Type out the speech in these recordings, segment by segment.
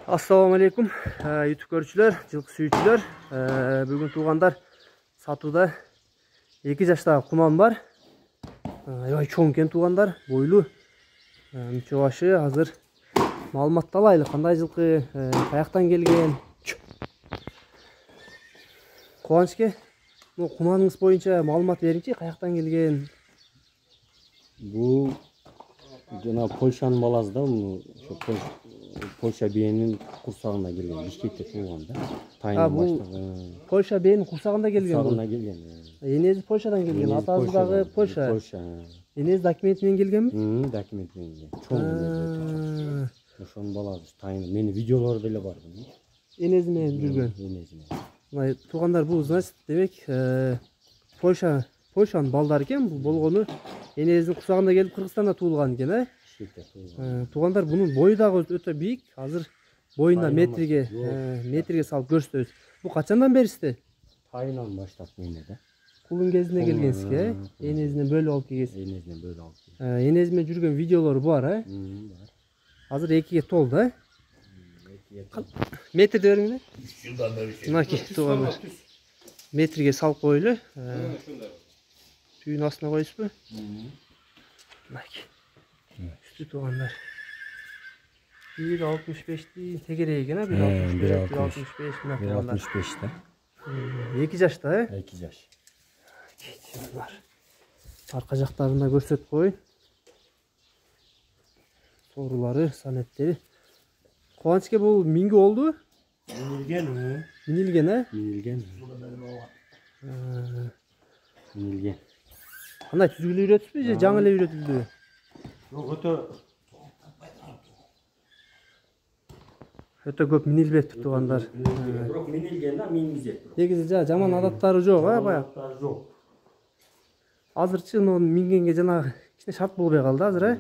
Assalamu alaikum YouTube көрүүчүлөр, жылкы сүйүүчүлөр. Бүгүн туугандар сатууда 2 жаштагы куман бар. Аябай чоң экен туугандар, бойлуу. Мынча башы азыр маалымат алайлы. Кандай жылкы, каяктан келген? Кубанычке, бул куманыңыз боюнча маалымат бериңчи, каяктан келген? Бул жана Польшанын баласы да, Польша бээнин курсагына келген, Бишкекте туулган да. Тайынан баштагы. Польша бээнин курсагында келген бул. Курсагына келген. Энеси Польшадан келген, атасы дагы Польша. Энеси документ менен келгенби? Документ менен келген. Чоң эне. Ошонун баласы тайын. Менин видеолор деле бар. Энеси менен жүргөн. Энеси менен. Мына туугандар бул, значит, демек, Польшанын балдары экен, бул болгону энесинин курсагында келип Кыргызстанда туулган экен, Туугандар, бунун бою дагы өтө бийик. Азыр боюнда метрге салып көрсөтөбүз. Бул качандан бери сизде? Тайынан баштап менде да. Кулун кезинде келгенсизге, энесинен бөлүп алып келгенсиз. Энесинен бөлүп алып. Энеси менен жүргөн видеолору бар, Бар. Азыр 2ге толду, Метрди бериңиз. Мынакей туугандар. Метрге салып койлу. Түйүн астына коесузбу? Мынакей. Üstü tuğanlar. 1.65'ti tegereği gene 1.65 1.65'te. 2 yaşta 2 yaş. Geçiyorlar. Arka jaklarında görsötüp koyun. Soruları, sanetleri. Kovançke bu mingi oldu. Minilgen. Minilgen ha? Minilgen. Minilgen. Qanday tüzgülü üretildi, жаңы эле üretildi? Өтө көп минилбепти туугандар. Бирок минилген да, мингизет. Негизи жаман адаттары жок, баягы. Адаттары жок. Азырчы мингенге жана кичине шарт болбой калды азыр,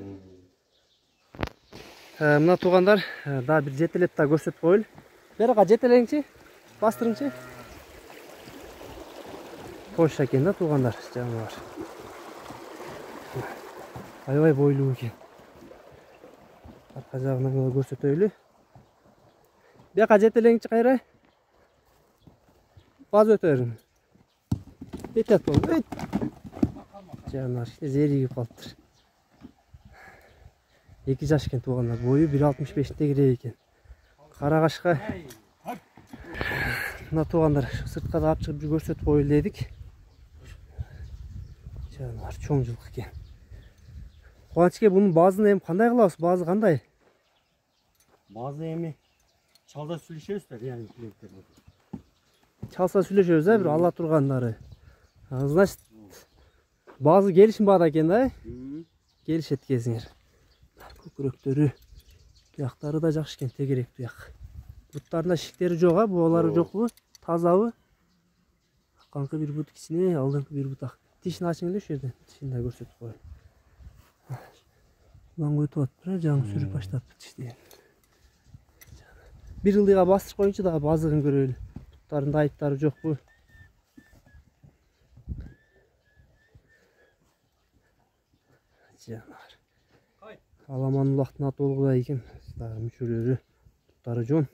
Мына туугандар, да бир жетелеп да көрсөтүп коелу. Берага жетелеңчи, бастырыңчы. Польша экен да туугандар, жаныбар. Аябай бойлуу экен. Арка жагынан көрсөтөйлү. Бияка жетелеңчи кайра. Баз өтөрүң. Этет болду. Жанар, зеригип калыптыр. 2 жаш экен туугандар, бою 1.65 тегерек экен. Карагашка. Мына туугандар, сыртка да алып чыгып көрсөтүп коелу дедик. Жанар, чоң жылкы экен. Кубанычке, бунун базын эми кандай кылабыз? Базы кандай? Базы эми чалда сүйлөшөбүз да, яны клиенттер. Чалса сүйлөшөбүз, бир ала тургандары. Значит, базы келишим баада экен да? Келишет кезиңер. Көкүрөктөрү, туяктары да жакшы экен, тегерек туяк. Буттарында шиктери жок, буалары жокпу? Тазабы? Аканкы бир бут кичине, алдыңкы бир бут ак. Тишин ачың эле ошол жерден, тишин да көрсөтүп коеюн. Маңгы өтүп атыптыр, жаңы сүрүп баштаптыр тишти. Бир ылдыйга бастырып коюнчу дагы базыгын көрөлү. Буттарында айыптары жокпу? Жанар. Аламанулактын атолугу экен, дагы мүчөлөрү, буттары жон.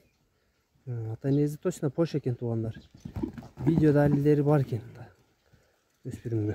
Ата-энеси точно Польша экен туугандар. Видео далилдери бар экен. Өспүрүмгө.